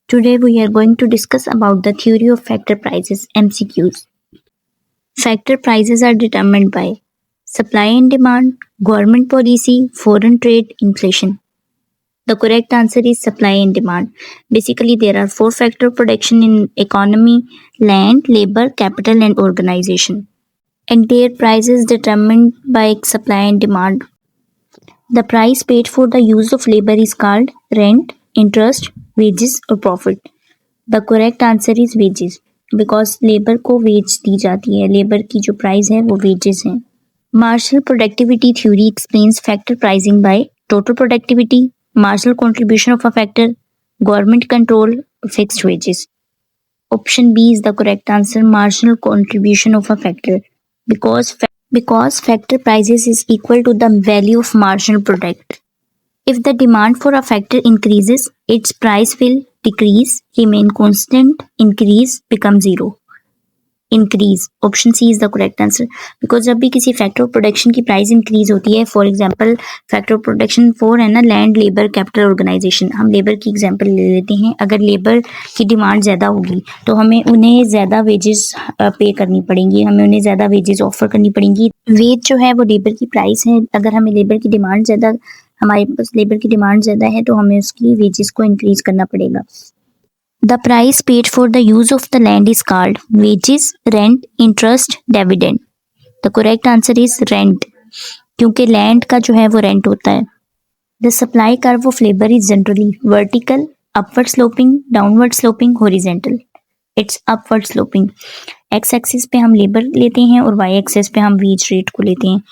Today we are going to discuss about the theory of factor prices MCQs. Factor prices are determined by supply and demand, government policy, foreign trade, inflation. The correct answer is supply and demand. Basically there are four factors of production in economy: land, labor, capital and organization. And their price is determined by supply and demand. The price paid for the use of labor is called rent, interest, wages or profit. The correct answer is wages because labour को veg दी जाती है, labour की जो price है वो wages है. Marshall productivity theory explains factor pricing by total productivity, Marshall contribution of a factor, government control, fixed wages. Option B is the correct answer, Marshall contribution of a factor, because factor prices is equal to the value of marginal product. If the demand for a factor increases, its price will decrease, remain constant, increase, become zero. Increase, option C is the correct answer. Because जब भी किसी factor of production की price increase होती है, for example factor of production four है ना, land, labour, capital, organisation. हम labour की एग्जांपल ले लेते हैं. अगर लेबर की डिमांड ज़्यादा होगी तो हमें उन्हें ज़्यादा वेजेस पे करनी पड़ेंगी, हमें उन्हें ज़्यादा वेजेस ऑफर करनी पड़ेंगी. वेज जो है वो लेबर की प्राइस है. अगर हमें लेबर की डिमांड ज़्यादा हमारे पास लेबर की डिमांड ज़्यादा है तो हमें उसकी वेजेस को इंक्रीज करना पड़ेगा. The price paid for the use of the land is called wages, rent, interest, dividend. The correct answer is rent, क्योंकि लैंड का जो है वो रेंट होता है. The supply curve of labor is generally vertical, upward sloping, downward sloping, horizontal. It's upward sloping. X axis पे हम labour लेते हैं और वाई एक्सिस पे हम वेज रेट को लेते हैं.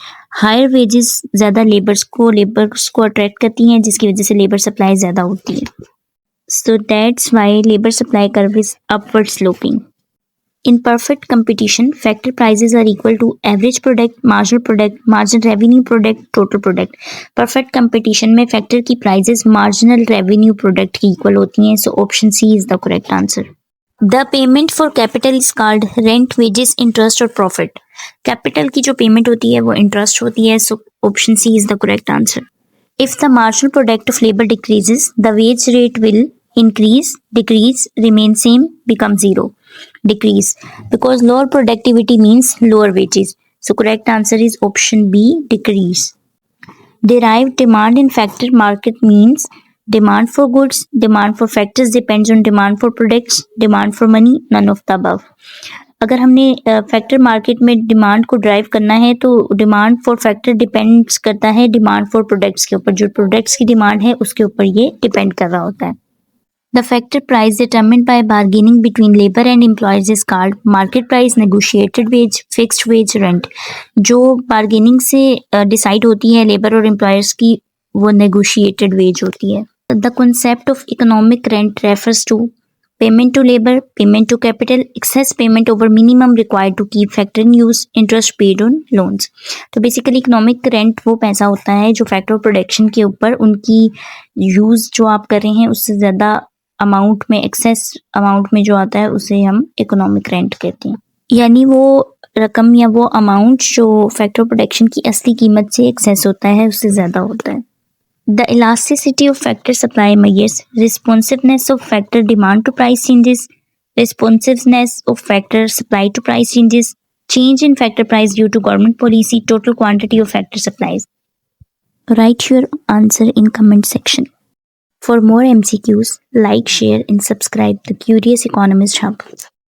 हायर वेजेस ज़्यादा लेबर्स को अट्रैक्ट करती हैं, जिसकी वजह से लेबर सप्लाई ज़्यादा होती है. So that's why labor supply curve is upward sloping. In perfect competition, factor prices are equal to average product, marginal revenue product, total product. Perfect competition में factor की prices marginal revenue product की equal होती हैं. So option C is the correct answer. The payment for capital is called rent, wages, interest or profit. Capital की जो payment होती है वो interest होती है. So option C is the correct answer. If the marginal product of labor decreases, the wage rate will increase, decrease, remain same, become zero. Decrease, because lower productivity means lower wages. So correct answer is option B, decrease. Derived demand in factor market means demand for goods, demand for factors depends on demand for products, demand for money, none of the above. अगर हमने factor market में demand को drive करना है तो demand for factor depends करता है demand for products के ऊपर. जो प्रोडक्ट्स की डिमांड है उसके ऊपर ये डिपेंड कर रहा होता है. The factor price determined by bargaining between labour and employers is called market price, negotiated wage, fixed wage, rent. जो बार्गेनिंग से डिसाइड होती है लेबर और एम्प्लॉयर्स की, वो नेगोशिएटेड वेज होती है. The concept of economic rent refers to payment to labor, payment to capital, excess payment over minimum required to keep factor in use, interest paid on loans. तो basically economic rent वो पैसा होता है जो factor of production के ऊपर उनकी use जो आप कर रहे हैं उससे ज़्यादा अमाउंट में, एक्सेस अमाउंट में जो आता है उसे हम इकोनॉमिक रेंट कहते हैं. यानी वो रकम या वो अमाउंट जो फैक्टर ऑफ प्रोडक्शन की असली कीमत से एक्सेस होता है उससे ज़्यादा होता है. The elasticity of factor supply measures responsiveness of factor demand to price changes, responsiveness of factor supply to price changes, change in factor price due to government policy, total quantity of factor supplies. Write your answer in comment section. For more MCQs, like, share and subscribe to Curious Economist Hub.